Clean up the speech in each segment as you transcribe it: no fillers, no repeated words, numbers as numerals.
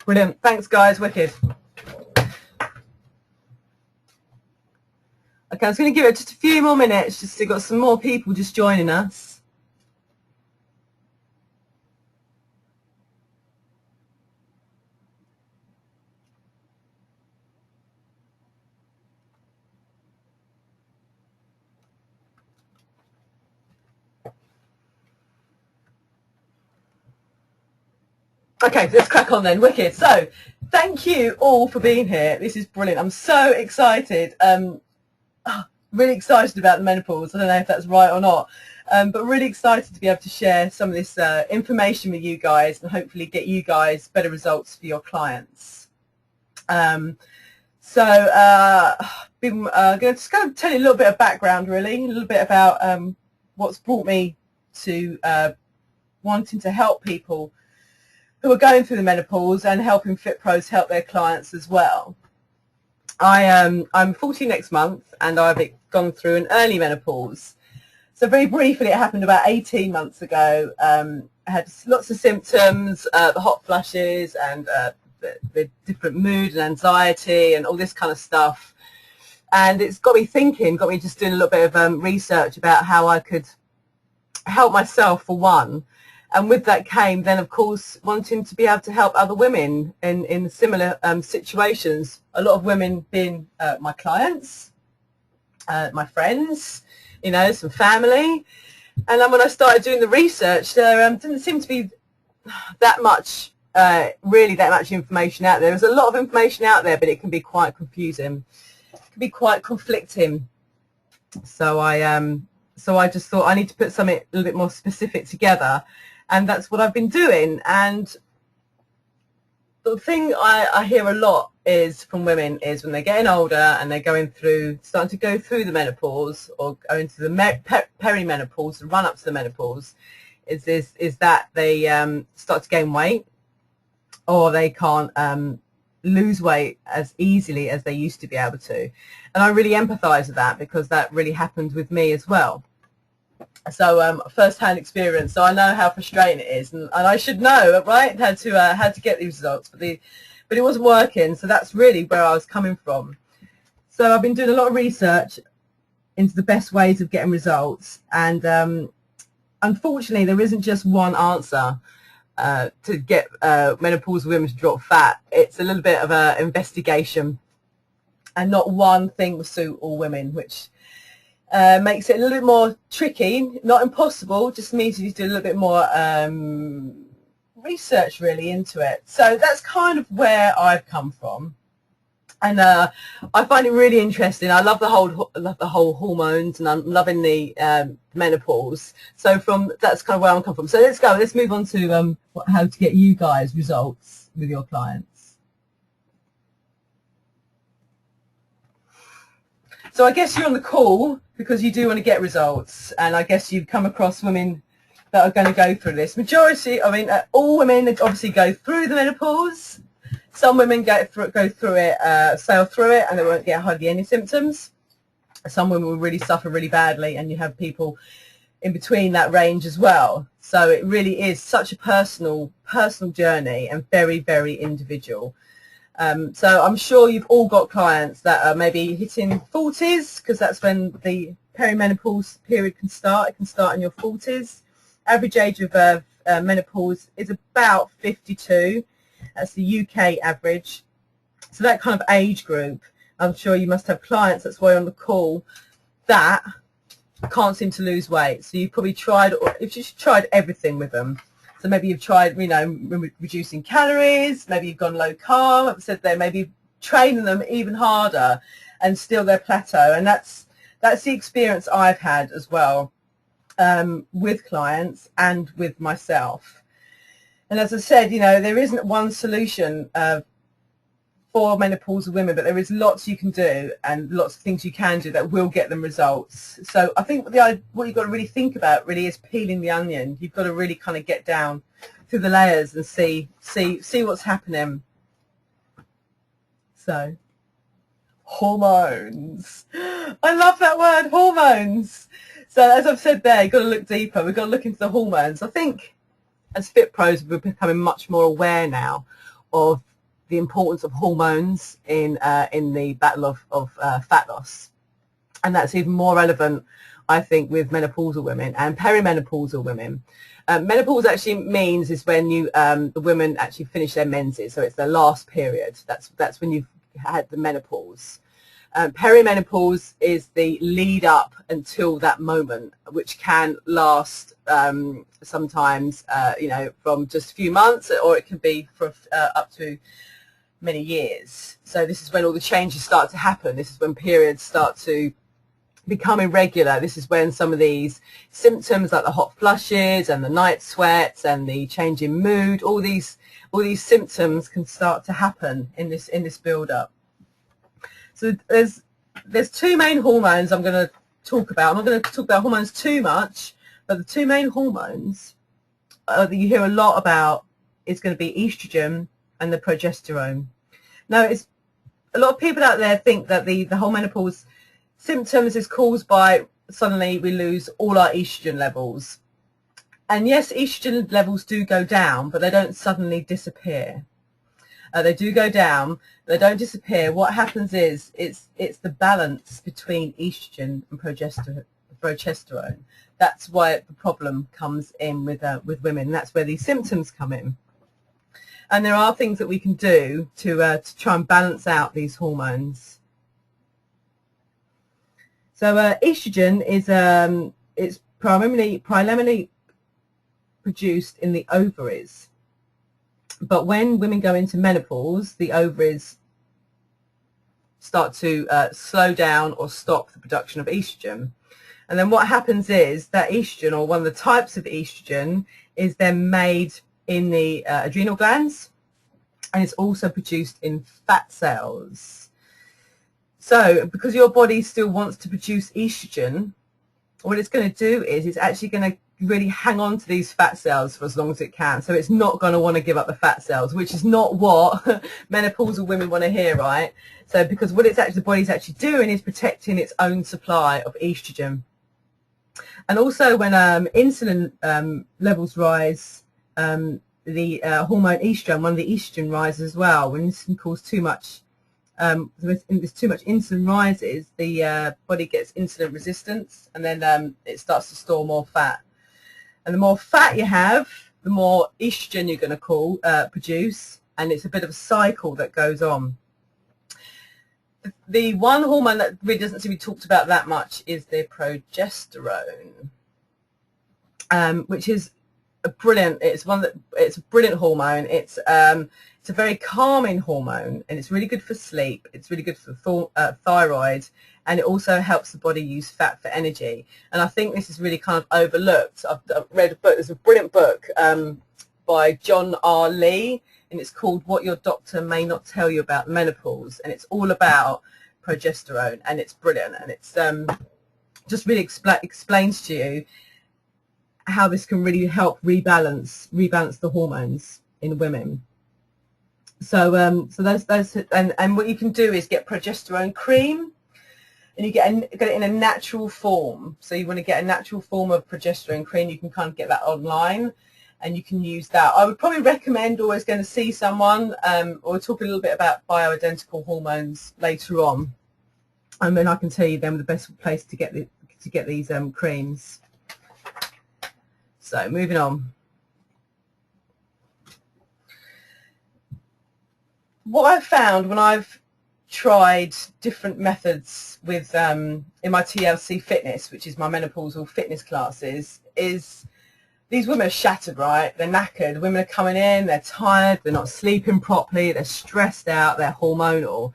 Brilliant. Thanks, guys. Wicked. Okay, I was going to give it just a few more minutes, just to got some more people just joining us. Okay, let's crack on then. Wicked. So, thank you all for being here. This is brilliant. I'm so excited. Really excited about the menopause. I don't know if that's right or not, but really excited to be able to share some of this information with you guys and hopefully get you guys better results for your clients. I'm going to just kind of tell you a little bit of background, really, a little bit about what's brought me to wanting to help people who are going through the menopause and helping Fit Pros help their clients as well. I'm 40 next month, and I've gone through an early menopause. So very briefly, it happened about 18 months ago. I had lots of symptoms, the hot flushes and the different mood and anxiety and all this kind of stuff. And it's got me thinking, got me just doing a little bit of research about how I could help myself, for one. And with that came then, of course, wanting to be able to help other women in similar situations. A lot of women being my clients, my friends, you know, some family. And then when I started doing the research, there didn't seem to be that much, really that much information out there. There's a lot of information out there, but it can be quite confusing. It can be quite conflicting. So I just thought I need to put something a little bit more specific together. And that's what I've been doing. And the thing I hear a lot is from women is when they're getting older and they're starting to go through the menopause or going to the perimenopause, the run up to the menopause, is that they start to gain weight, or they can't lose weight as easily as they used to be able to. And I really empathise with that, because that really happened with me as well. So first-hand experience, so I know how frustrating it is, and I should know, right, how to get these results, but it wasn't working. So that's really where I was coming from. So I've been doing a lot of research into the best ways of getting results, and unfortunately there isn't just one answer to get menopausal women to drop fat. It's a little bit of an investigation, and not one thing will suit all women, which makes it a little bit more tricky, not impossible, just means you do a little bit more research really into it. So that's kind of where I've come from, and I find it really interesting. I love the whole hormones, and I'm loving the menopause. So that's kind of where I'm coming from. So let's move on to how to get you guys results with your clients. So I guess you're on the call because you do want to get results, and I guess you've come across women that are going to go through this. Majority, I mean, all women obviously go through the menopause. Some women go through it, sail through it, and they won't get hardly any symptoms. Some women will really suffer really badly, and you have people in between that range as well. So it really is such a personal journey, and very, very individual. So I'm sure you've all got clients that are maybe hitting 40s, because that's when the perimenopause period can start. It can start in your 40s. Average age of menopause is about 52. That's the UK average. So that kind of age group, I'm sure you must have clients, that's why you're on the call, that can't seem to lose weight. So you've probably tried everything with them. So maybe you've tried, you know, reducing calories, maybe you've gone low carb, I've said there, maybe training them even harder, and still they're plateau. And that's the experience I've had as well, with clients and with myself. And as I said, you know, there isn't one solution for menopausal women, but there is lots you can do and lots of things you can do that will get them results. So I think what you've got to really think about really is peeling the onion. You've got to really kind of get down through the layers and see what's happening. So hormones. I love that word, hormones. So as I've said there, you've got to look deeper. We've got to look into the hormones. I think as Fit Pros, we're becoming much more aware now of the importance of hormones in the battle of fat loss. And that's even more relevant, I think, with menopausal women and perimenopausal women. Menopause actually means is when the women actually finish their menses, so it's their last period. That's when you've had the menopause. Perimenopause is the lead up until that moment, which can last sometimes, from just a few months, or it can be for up to many years. So this is when all the changes start to happen. This is when periods start to become irregular. This is when some of these symptoms, like the hot flushes and the night sweats and the change in mood, all these symptoms can start to happen in this build up. So there's two main hormones I'm going to talk about. I'm not going to talk about hormones too much, but the two main hormones that you hear a lot about is going to be estrogen and the progesterone. Now, it's a lot of people out there think that the whole menopause symptoms is caused by suddenly we lose all our estrogen levels. And yes, estrogen levels do go down, but they don't suddenly disappear. They do go down, they don't disappear. What happens is it's the balance between estrogen and progesterone. That's why the problem comes in with women. That's where these symptoms come in. And there are things that we can do to try and balance out these hormones. So estrogen is it's primarily produced in the ovaries. But when women go into menopause, the ovaries start to slow down or stop the production of estrogen. And then what happens is that estrogen, or one of the types of estrogen, is then made in the adrenal glands, and it's also produced in fat cells. So because your body still wants to produce estrogen, what it's going to do is it's actually going to really hang on to these fat cells for as long as it can. So it's not going to want to give up the fat cells, which is not what menopausal women want to hear, right? So because what the body's actually doing is protecting its own supply of estrogen. And also when insulin levels rise, the hormone estrogen, one of the estrogen rises as well. When this can cause too much, there's too much insulin rises, the body gets insulin resistance, and then it starts to store more fat. And the more fat you have, the more estrogen you're going to produce, and it's a bit of a cycle that goes on. The one hormone that really doesn't seem to be talked about that much is the progesterone, which is it's a brilliant hormone. It's a very calming hormone, and it's really good for sleep. It's really good for thyroid, and it also helps the body use fat for energy. And I think this is really kind of overlooked. I've read a book. There's a brilliant book by John R. Lee, and it's called What Your Doctor May Not Tell You About Menopause, and it's all about progesterone, and it's brilliant, and it's just really explains to you how this can really help rebalance the hormones in women. So so those and what you can do is get progesterone cream, and you get it in a natural form. So you want to get a natural form of progesterone cream. You can kind of get that online, and you can use that. I would probably recommend always going to see someone, or talk a little bit about bioidentical hormones later on, and then I can tell you then the best place to get these creams. So moving on. What I've found when I've tried different methods with in my TLC fitness, which is my menopausal fitness classes, is these women are shattered, right? They're knackered. Women are coming in, they're tired, they're not sleeping properly, they're stressed out, they're hormonal.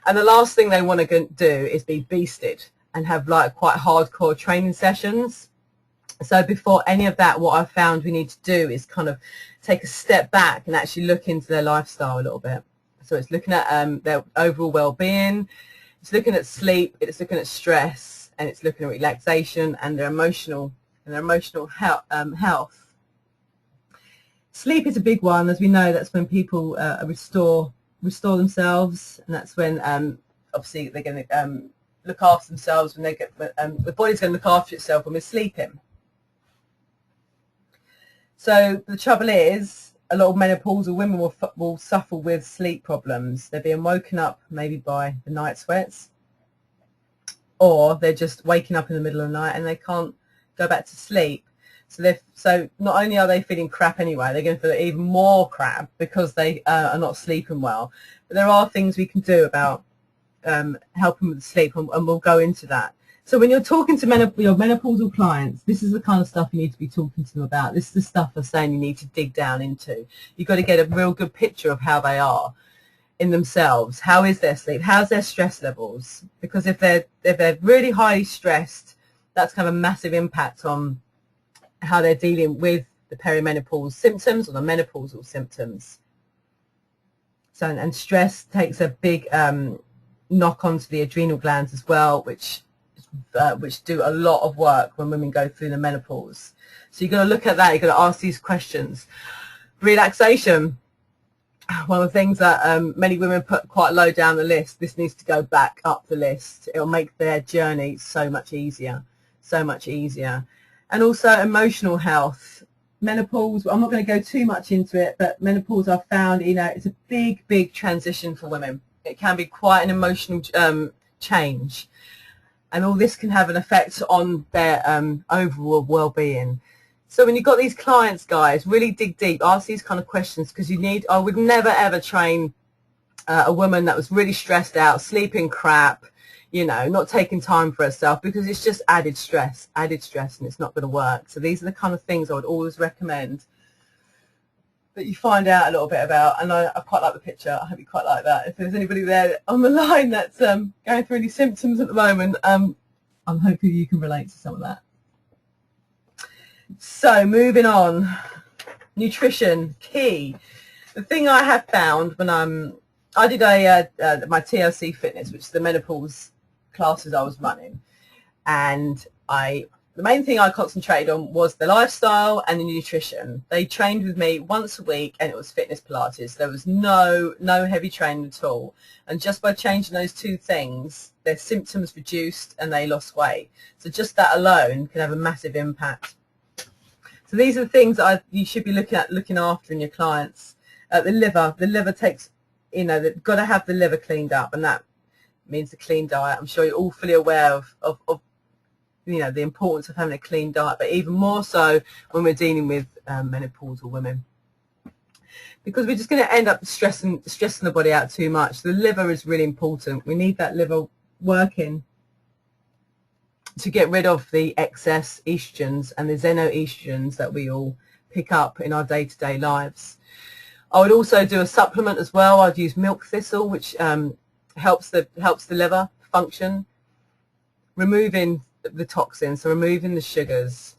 And the last thing they want to do is be beasted and have like quite hardcore training sessions. So before any of that, what I've found we need to do is kind of take a step back and actually look into their lifestyle a little bit. So it's looking at their overall well-being, it's looking at sleep, it's looking at stress, and it's looking at relaxation and their emotional health. Sleep is a big one, as we know. That's when people restore themselves, and that's when obviously they're going to look after themselves when they get the body's going to look after itself when we're sleeping. So the trouble is, a lot of menopausal women will suffer with sleep problems. They're being woken up maybe by the night sweats, or they're just waking up in the middle of the night and they can't go back to sleep. So not only are they feeling crap anyway, they're going to feel even more crap because they are not sleeping well. But there are things we can do about helping with the sleep, and we'll go into that. So when you're talking to your menopausal clients, this is the kind of stuff you need to be talking to them about. This is the stuff they're saying you need to dig down into. You've got to get a real good picture of how they are in themselves. How is their sleep? How's their stress levels? Because if they're really highly stressed, that's kind of a massive impact on how they're dealing with the perimenopause symptoms or the menopausal symptoms. So, and stress takes a big knock onto the adrenal glands as well, which do a lot of work when women go through the menopause. So you've got to look at that. You've got to ask these questions. Relaxation, one of the things that many women put quite low down the list. This needs to go back up the list. It'll make their journey so much easier, so much easier. And also emotional health. Menopause, I'm not going to go too much into it, but menopause I've found, it's a big, big transition for women. It can be quite an emotional change. And all this can have an effect on their overall well-being. So when you've got these clients, guys, really dig deep, ask these kind of questions, because I would never ever train a woman that was really stressed out, sleeping crap, not taking time for herself, because it's just added stress, and it's not going to work. So these are the kind of things I would always recommend that you find out a little bit about. And I quite like the picture. I hope you quite like that. If there's anybody there on the line that's going through any symptoms at the moment, I'm hoping you can relate to some of that. So moving on, nutrition, key. The thing I have found when I did my TLC fitness, which is the menopause classes I was running, and the main thing I concentrated on was the lifestyle and the nutrition. They trained with me once a week, and it was fitness Pilates. There was no heavy training at all. And just by changing those two things, their symptoms reduced and they lost weight. So just that alone can have a massive impact. So these are the things that you should be looking after in your clients. The liver takes, they've got to have the liver cleaned up, and that means a clean diet. I'm sure you're all fully aware of the importance of having a clean diet, but even more so when we're dealing with menopausal women, because we're just going to end up stressing the body out too much. The liver is really important. We need that liver working to get rid of the excess estrogens and the xenoestrogens that we all pick up in our day-to-day lives. I would also do a supplement as well. I'd use milk thistle, which helps the liver function, removing the toxins, so removing the sugars.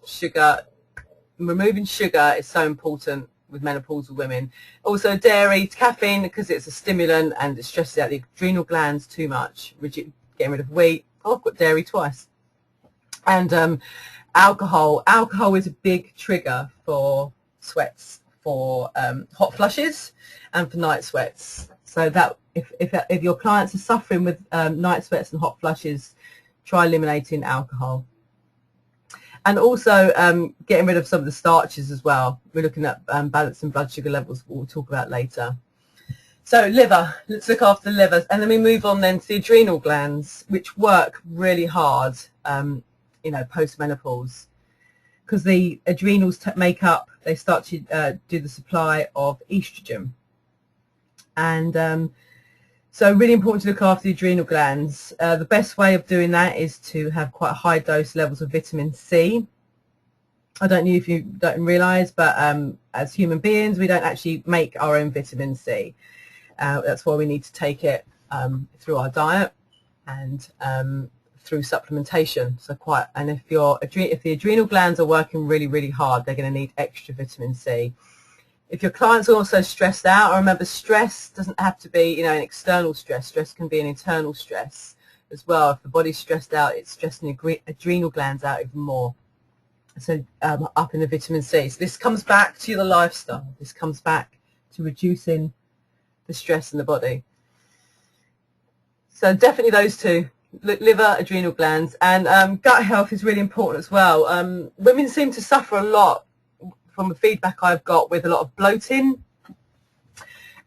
Removing sugar is so important with menopausal women. Also dairy, caffeine, because it's a stimulant and it stresses out the adrenal glands too much. Getting rid of wheat. Oh, I've got dairy twice. And alcohol. Alcohol is a big trigger for sweats, for hot flushes, and for night sweats. So that if your clients are suffering with night sweats and hot flushes, try eliminating alcohol. And also getting rid of some of the starches as well. We're looking at balancing blood sugar levels, we'll talk about later. So liver, let's look after the liver. And then we move on then to the adrenal glands, which work really hard, post-menopause. Because the adrenals they start to do the supply of estrogen. And so really important to look after the adrenal glands. The best way of doing that is to have quite high dose levels of vitamin C. I don't know if you don't realise, but as human beings, we don't actually make our own vitamin C. That's why we need to take it through our diet and through supplementation. And if the adrenal glands are working really, really hard, they're going to need extra vitamin C. If your client's also stressed out, remember stress doesn't have to be, an external stress. Stress can be an internal stress as well. If the body's stressed out, it's stressing the adrenal glands out even more. So up in the vitamin C. So this comes back to the lifestyle. This comes back to reducing the stress in the body. So definitely those two, liver, adrenal glands, and gut health is really important as well. Women seem to suffer a lot from the feedback I've got, with a lot of bloating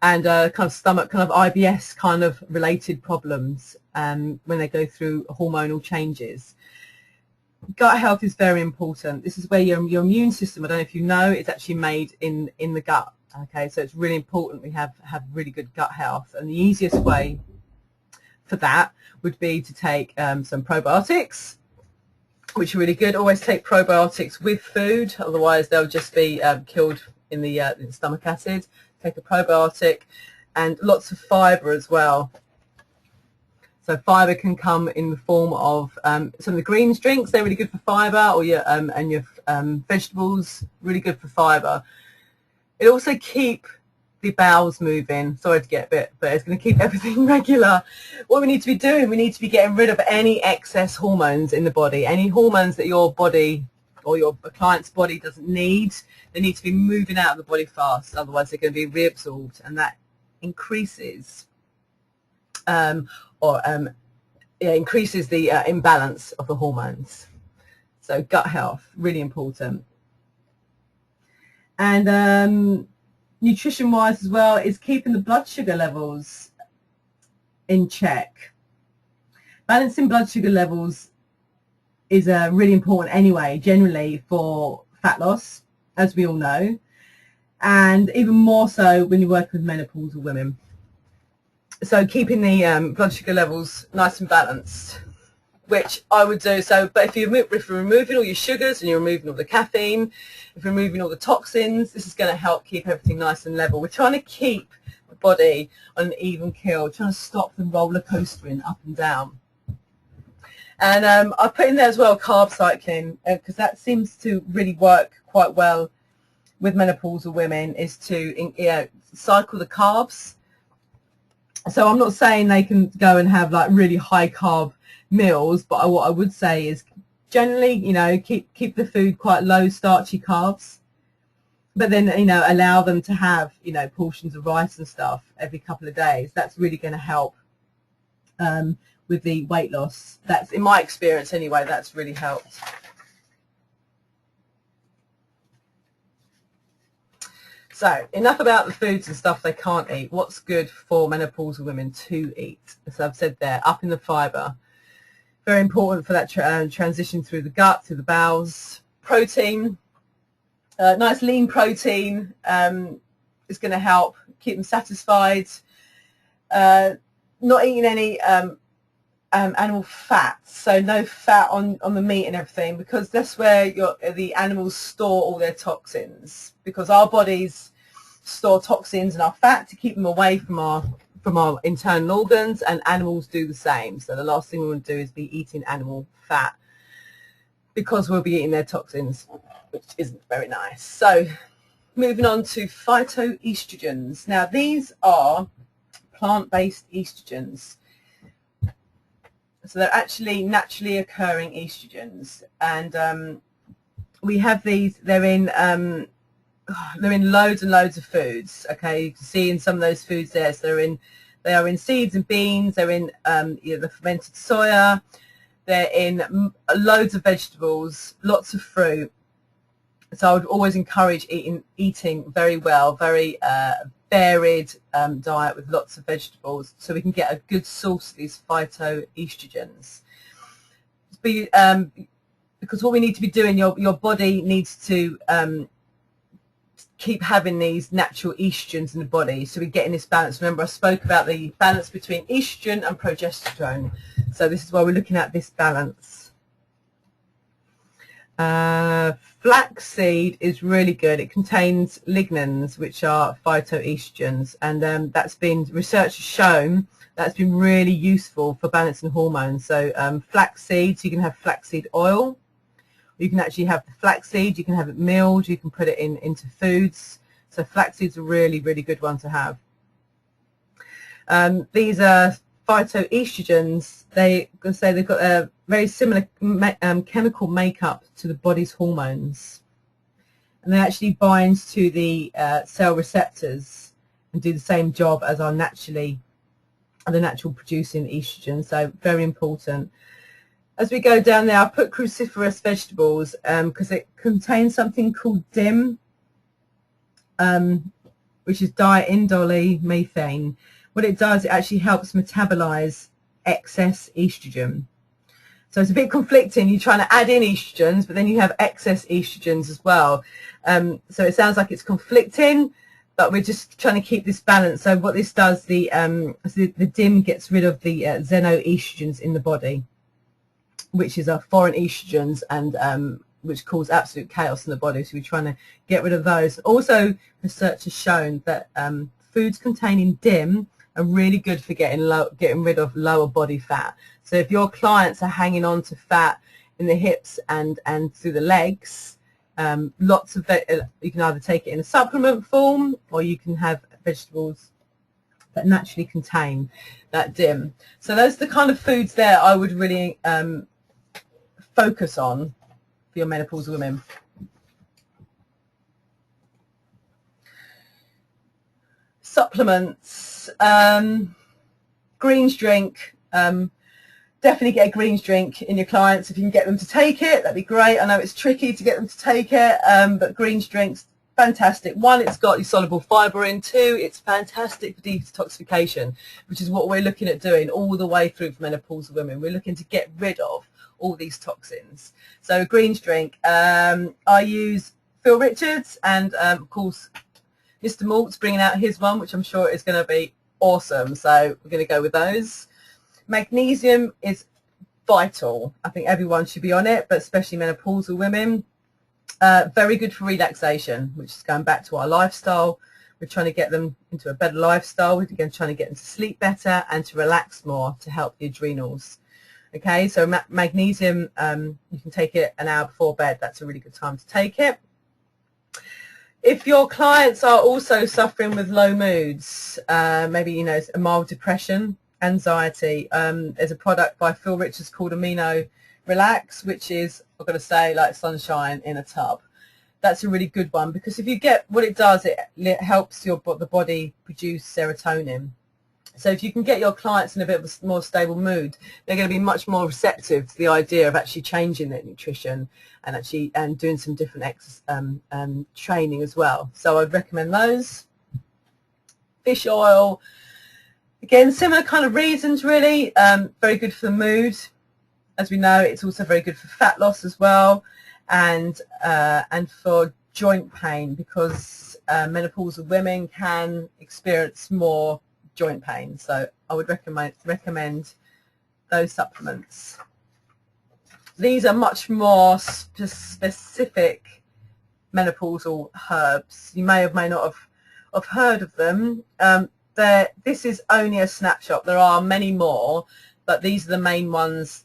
and kind of stomach, kind of IBS kind of related problems when they go through hormonal changes. Gut health is very important. This is where your immune system, I don't know if you know, is actually made in the gut. Okay, so it's really important we have really good gut health, and the easiest way for that would be to take some probiotics, which are really good. Always take probiotics with food, otherwise they'll just be killed in the stomach acid. Take a probiotic, and lots of fibre as well. So fibre can come in the form of some of the greens drinks. They're really good for fibre, or your and your vegetables, really good for fibre. It also keep the bowels moving. Sorry to get a bit, but it's going to keep everything regular. What we need to be doing, we need to be getting rid of any excess hormones in the body, any hormones that your body or your client's body doesn't need. They need to be moving out of the body fast, otherwise they're going to be reabsorbed, and that increases increases the imbalance of the hormones. So gut health, really important. And nutrition wise as well, is keeping the blood sugar levels in check. Balancing blood sugar levels is really important anyway, generally for fat loss, as we all know, and even more so when you work with menopausal women. So keeping the blood sugar levels nice and balanced, which I would do. So, but if you're removing all your sugars and you're removing all the caffeine, if you're removing all the toxins, this is going to help keep everything nice and level. We're trying to keep the body on an even keel, trying to stop the roller coastering up and down. And I put in there as well carb cycling, because that seems to really work quite well with menopausal women, is to cycle the carbs. So I'm not saying they can go and have like really high carb meals, but what I would say is generally, you know, keep the food quite low starchy carbs, but then, you know, allow them to have, you know, portions of rice and stuff every couple of days. That's really going to help with the weight loss. That's, in my experience anyway, that's really helped. So enough about the foods and stuff they can't eat. What's good for menopausal women to eat? So I've said there, up in the fibre. Very important for that transition through the gut, through the bowels. Protein, nice lean protein is going to help keep them satisfied. Not eating any animal fat, so no fat on the meat and everything, because that's where the animals store all their toxins, because our bodies store toxins in our fat to keep them away from our internal organs, and animals do the same. So the last thing we want to do is be eating animal fat, because we'll be eating their toxins, which isn't very nice. So moving on to phytoestrogens. Now these are plant-based estrogens. So they're actually naturally occurring estrogens, and we have these. They're in loads and loads of foods. Okay, you can see in some of those foods there. So they are in seeds and beans. They're in the fermented soya. They're in loads of vegetables, lots of fruit. So I would always encourage eating very well, very varied diet with lots of vegetables, so we can get a good source of these phytoestrogens. Because what we need to be doing, your body needs to keep having these natural estrogens in the body, so we're getting this balance. Remember, I spoke about the balance between estrogen and progesterone, so this is why we're looking at this balance. Flaxseed is really good. It contains lignans, which are phytoestrogens, and that's been, research has shown that's been really useful for balancing hormones. So flaxseed, so you can have flaxseed oil, you can actually have the flaxseed, you can have it milled, you can put it into foods. So flaxseed's a really, really good one to have. These are phytoestrogens. They've got a very similar chemical makeup to the body's hormones, and they actually bind to the cell receptors and do the same job as the natural producing estrogen. So very important. As we go down there, I put cruciferous vegetables because it contains something called DIM, which is diindole methane. What it does, it actually helps metabolize excess estrogen. So it's a bit conflicting. You're trying to add in estrogens, but then you have excess estrogens as well. So it sounds like it's conflicting, but we're just trying to keep this balance. So what this does, the DIM gets rid of the xenoestrogens in the body, which is foreign estrogens, and which cause absolute chaos in the body. So we're trying to get rid of those. Also, research has shown that foods containing DIM are really good for getting rid of lower body fat. So if your clients are hanging on to fat in the hips and through the legs, lots of that, you can either take it in a supplement form, or you can have vegetables that naturally contain that DIM. So those are the kind of foods there I would really focus on for your menopausal women. Supplements, greens drink. Definitely get a greens drink in your clients. If you can get them to take it, that'd be great. I know it's tricky to get them to take it, but greens drinks, fantastic. One, it's got your soluble fibre in. Two, it's fantastic for detoxification, which is what we're looking at doing all the way through for menopausal women. We're looking to get rid of all these toxins. So a greens drink. I use Phil Richards, and of course Mr. Malt's bringing out his one, which I'm sure is going to be awesome. So we're going to go with those. Magnesium is vital. I think everyone should be on it, but especially menopausal women. Very good for relaxation, which is going back to our lifestyle. We're trying to get them into a better lifestyle. We're again trying to get them to sleep better and to relax more to help the adrenals. Okay, so magnesium, you can take it an hour before bed. That's a really good time to take it. If your clients are also suffering with low moods, maybe, a mild depression, anxiety, there's a product by Phil Richards called Amino Relax, which is, I've got to say, like sunshine in a tub. That's a really good one, because if you get what it does, it helps the body produce serotonin. So if you can get your clients in a bit of a more stable mood, they're going to be much more receptive to the idea of actually changing their nutrition and doing some different training as well. So I'd recommend those. Fish oil, again, similar kind of reasons really. Very good for the mood. As we know, it's also very good for fat loss as well, and for joint pain, because menopausal women can experience more joint pain. So I would recommend those supplements. These are much more specific menopausal herbs. You may not have heard of them. This is only a snapshot. There are many more, but these are the main ones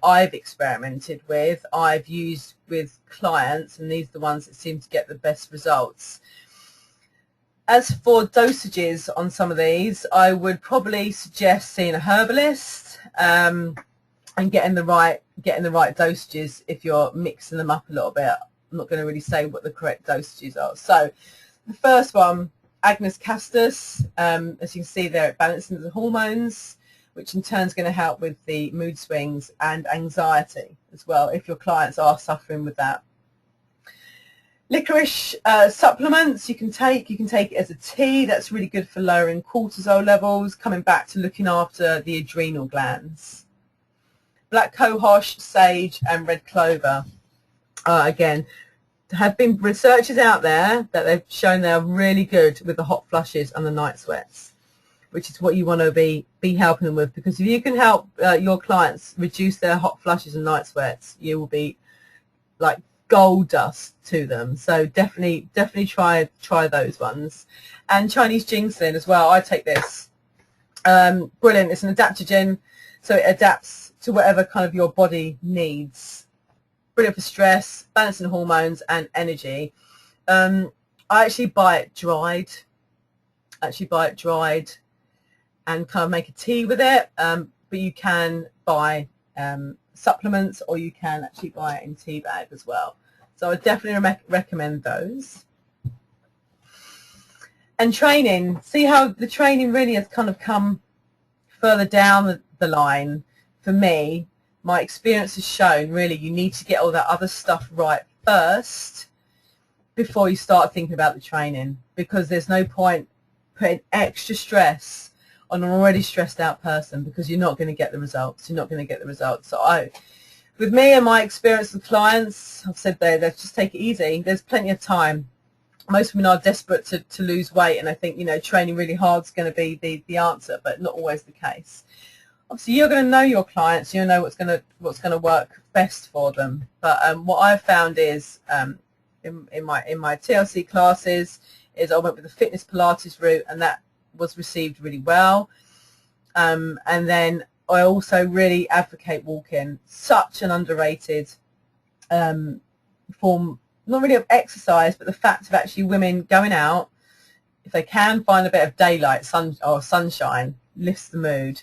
I've experimented with, I've used with clients, and these are the ones that seem to get the best results. As for dosages on some of these, I would probably suggest seeing a herbalist and getting the right dosages if you're mixing them up a little bit. I'm not going to really say what the correct dosages are. So the first one, Agnus castus, as you can see there, it balances the hormones, which in turn is going to help with the mood swings and anxiety as well, if your clients are suffering with that. Licorice supplements you can take it as a tea. That's really good for lowering cortisol levels, coming back to looking after the adrenal glands. Black cohosh, sage and red clover. Again, there have been researchers out there that they've shown they're really good with the hot flushes and the night sweats, which is what you want to be helping them with, because if you can help your clients reduce their hot flushes and night sweats, you will be like gold dust to them. So definitely try those ones. And Chinese ginseng as well. I take this. Brilliant. It's an adaptogen, so it adapts to whatever kind of your body needs. Brilliant for stress, balancing hormones and energy. I actually buy it dried. And kind of make a tea with it, but you can buy supplements, or you can actually buy it in tea bag as well. So I definitely recommend those. And training, see how the training really has kind of come further down the line. For me, my experience has shown really you need to get all that other stuff right first before you start thinking about the training, because there's no point putting extra stress on an already stressed out person, because you're not going to get the results. You're not going to get the results. So with me and my experience with clients, I've said there, let's just take it easy. There's plenty of time. Most women are desperate to lose weight, and I think, you know, training really hard is going to be the answer, but not always the case. Obviously, you're going to know your clients. You'll know what's going to work best for them. But what I've found is in my TLC classes is I went with the fitness Pilates route, and that was received really well. And then I also really advocate walking. Such an underrated form, not really of exercise, but the fact of actually women going out, if they can find a bit of daylight, sunshine, lifts the mood.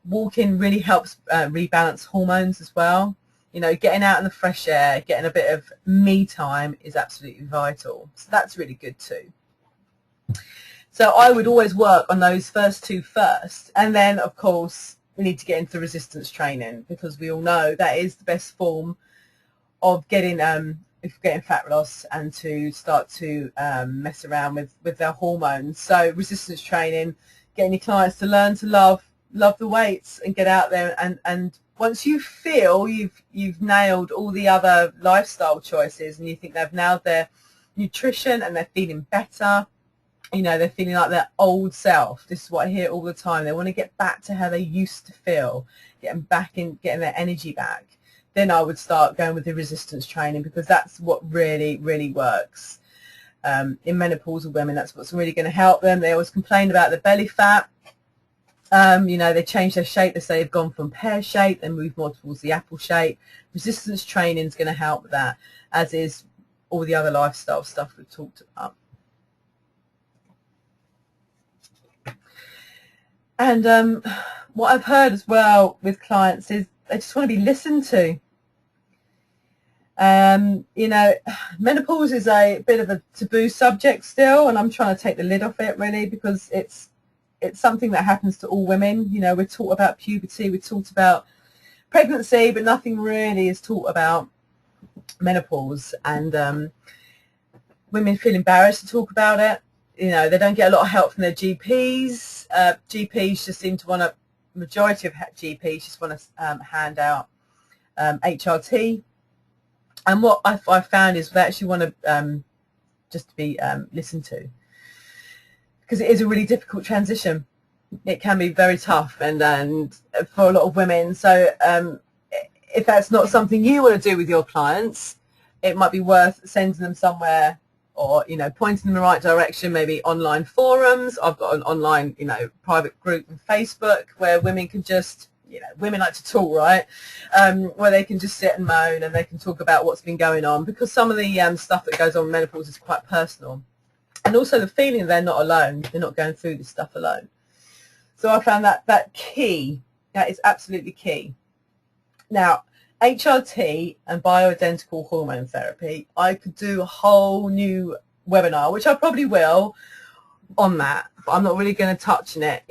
Walking really helps rebalance hormones as well. You know, getting out in the fresh air, getting a bit of me time is absolutely vital. So that's really good too. So I would always work on those first two first. And then, of course, we need to get into resistance training, because we all know that is the best form of getting fat loss and to start to mess around with their hormones. So resistance training, getting your clients to learn to love the weights and get out there, and once you feel you've nailed all the other lifestyle choices, and you think they've nailed their nutrition and they're feeling better, you know, they're feeling like their old self. This is what I hear all the time. They want to get back to how they used to feel, getting their energy back. Then I would start going with the resistance training, because that's what really, really works. In menopausal women, that's what's really going to help them. They always complain about the belly fat. You know, they change their shape. They say they've gone from pear shape and moved more towards the apple shape. Resistance training is going to help with that, as is all the other lifestyle stuff we've talked about. And what I've heard as well with clients is they just want to be listened to. You know, menopause is a bit of a taboo subject still, and I'm trying to take the lid off it, really, because it's something that happens to all women. You know, we're taught about puberty, we're taught about pregnancy, but nothing really is taught about menopause. And women feel embarrassed to talk about it. You know, they don't get a lot of help from their GPs. GPs just seem to want to, majority of GPs just want to hand out HRT. And what I found is they actually want to just be listened to, because it is a really difficult transition. It can be very tough, and for a lot of women. So if that's not something you want to do with your clients, it might be worth sending them somewhere, or, you know, pointing them in the right direction, maybe online forums. I've got an online, you know, private group on Facebook where women can just, you know, women like to talk, right? Where they can just sit and moan, and they can talk about what's been going on, because some of the stuff that goes on in menopause is quite personal. And also the feeling they're not alone, they're not going through this stuff alone. So I found that key, that is absolutely key. Now, HRT and bioidentical hormone therapy, I could do a whole new webinar, which I probably will, on that, but I'm not really going to touch on it.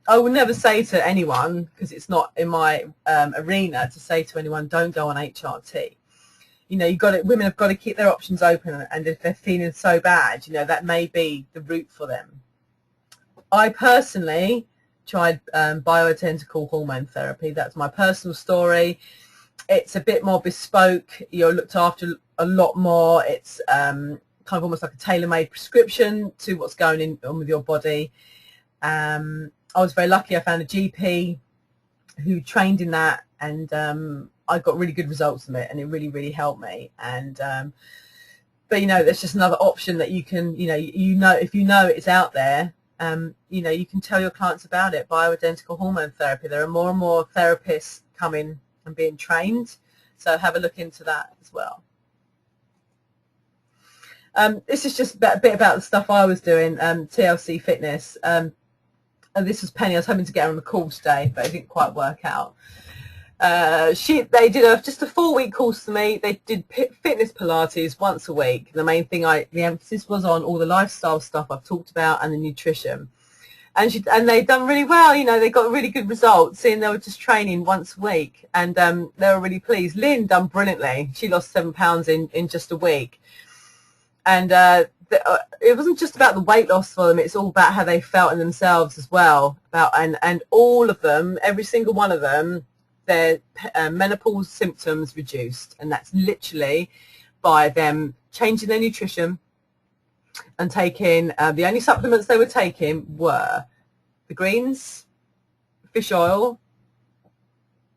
I would never say to anyone, because it's not in my arena to say to anyone, don't go on HRT. You know, women have got to keep their options open, and if they're feeling so bad, you know, that may be the route for them. I personally tried bioidentical hormone therapy. That's my personal story. It's a bit more bespoke. You're looked after a lot more. It's kind of almost like a tailor-made prescription to what's going on with your body. I was very lucky. I found a GP who trained in that, and I got really good results from it, and it really, really helped me. And but, you know, there's just another option that you can, you know, if you know it's out there, you know, you can tell your clients about it. Bioidentical hormone therapy. There are more and more therapists coming and being trained, so have a look into that as well. This is just a bit about the stuff I was doing, TLC Fitness. And this was Penny. I was hoping to get her on the call today, but it didn't quite work out. They did just a 4-week course for me. They did fitness Pilates once a week. The main thing, the emphasis was on all the lifestyle stuff I've talked about, and the nutrition. And they'd done really well. You know, they got really good results, and they were just training once a week, and they were really pleased. Lynn done brilliantly. She lost 7 pounds in just a week. And it wasn't just about the weight loss for them, it's all about how they felt in themselves as well. And all of them, every single one of them, their menopause symptoms reduced, and that's literally by them changing their nutrition and taking the only supplements they were taking were the greens, fish oil,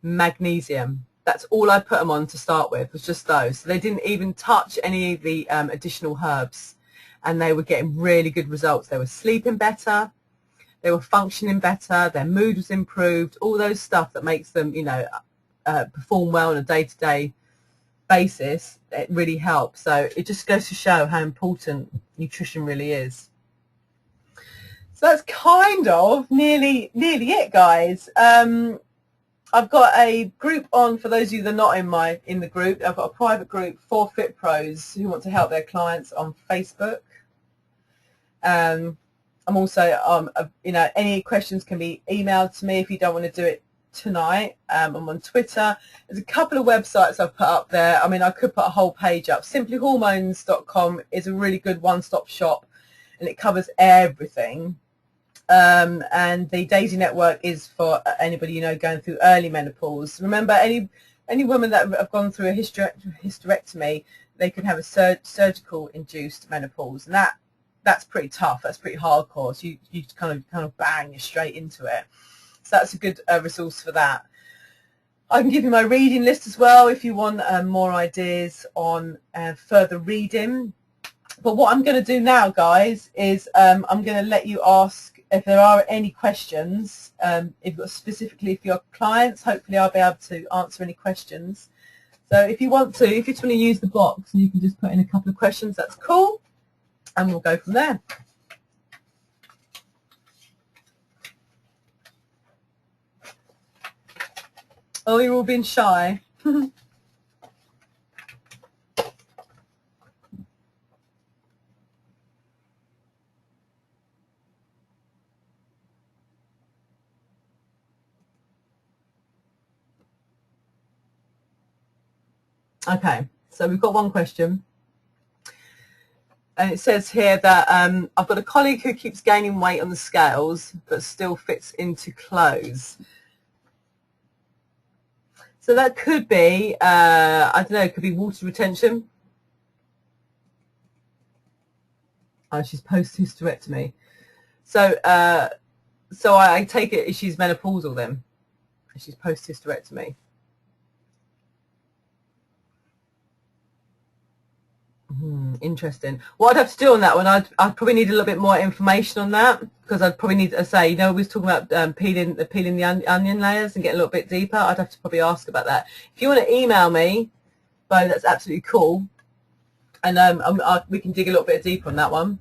magnesium. That's all I put them on to start with, was just those. So they didn't even touch any of the additional herbs, and they were getting really good results. They were sleeping better, they were functioning better, their mood was improved, all those stuff that makes them, you know, perform well on a day-to-day basis. It really helps. So it just goes to show how important nutrition really is. So that's kind of nearly it, guys. I've got a group on, for those of you that are not in the group, I've got a private group for Fit Pros who want to help their clients on Facebook. I'm also, you know, any questions can be emailed to me if you don't want to do it tonight. I'm on Twitter. There's a couple of websites I've put up there. I mean, I could put a whole page up. Simplyhormones.com is a really good one-stop shop, and it covers everything. And the Daisy Network is for anybody, you know, going through early menopause. Remember, any women that have gone through a hysterectomy, they can have a surgical induced menopause, and that's pretty tough. That's pretty hardcore. So you kind of bang, you're straight into it. So that's a good resource for that. I can give you my reading list as well if you want more ideas on further reading. But what I'm going to do now, guys, is I'm going to let you ask if there are any questions, specifically for your clients. Hopefully I'll be able to answer any questions. So if you just want to use the box and you can just put in a couple of questions, that's cool. And we'll go from there. Oh, you're all being shy. Okay, so we've got one question. And it says here that I've got a colleague who keeps gaining weight on the scales but still fits into clothes. So that could be, I don't know, it could be water retention. Oh, she's post-hysterectomy. So I take it she's menopausal then. She's post-hysterectomy. Interesting. What I'd have to do on that one, I'd probably need a little bit more information on that, because I'd probably need to say, you know, we was talking about peeling the onion layers and getting a little bit deeper. I'd have to probably ask about that. If you want to email me, Bo, that's absolutely cool, and we can dig a little bit deeper on that one.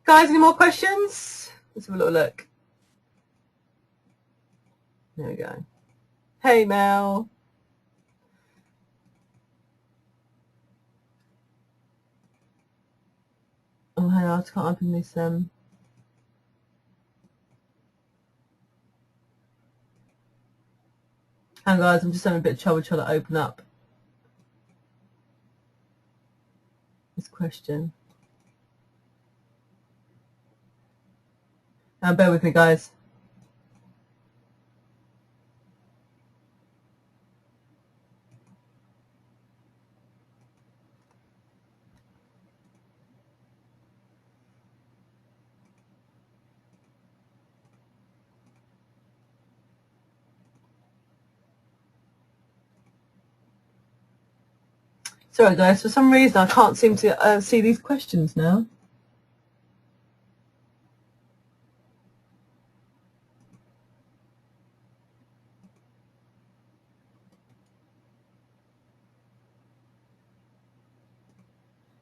Guys, any more questions? Let's have a little look. There we go. Hey, Mel. Oh, hang on, I can't open this. Hang on, guys, I'm just having a bit of trouble trying to open up this question. Now, bear with me, guys. Sorry, guys, for some reason I can't seem to see these questions now.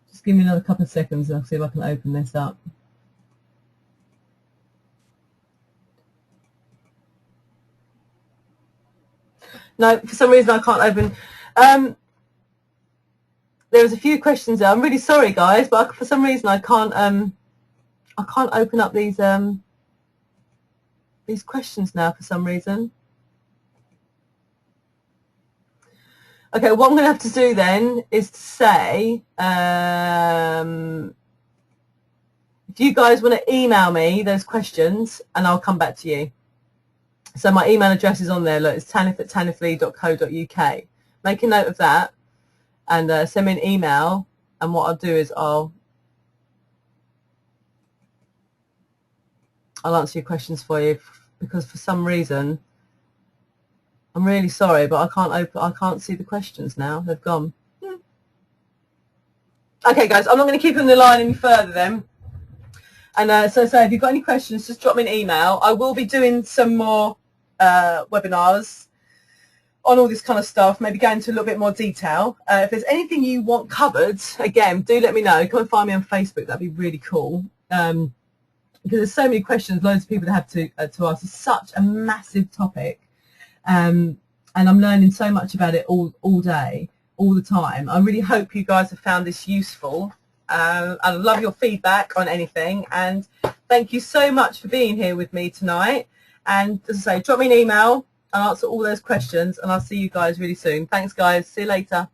Just give me another couple of seconds and I'll see if I can open this up. No, for some reason I can't open. There's a few questions there. I'm really sorry, guys, but for some reason I can't open up these questions now for some reason. Okay, what I'm going to have to do then is to say, if you guys want to email me those questions, and I'll come back to you. So my email address is on there. Look, it's tanif@taniflee.co.uk. Make a note of that and send me an email. And what I'll do is I'll answer your questions for you, because for some reason, I'm really sorry, but I can't see the questions now. They've gone. Okay, guys, I'm not going to keep on the line any further then. And so if you've got any questions, just drop me an email. I will be doing some more webinars on all this kind of stuff, maybe go into a little bit more detail. If there's anything you want covered, again, do let me know. Come and find me on Facebook. That'd be really cool. Because there's so many questions, loads of people that have to ask. It's such a massive topic. And I'm learning so much about it all day, all the time. I really hope you guys have found this useful. I love your feedback on anything, and thank you so much for being here with me tonight. And as I say, drop me an email, I'll answer all those questions, and I'll see you guys really soon. Thanks, guys. See you later.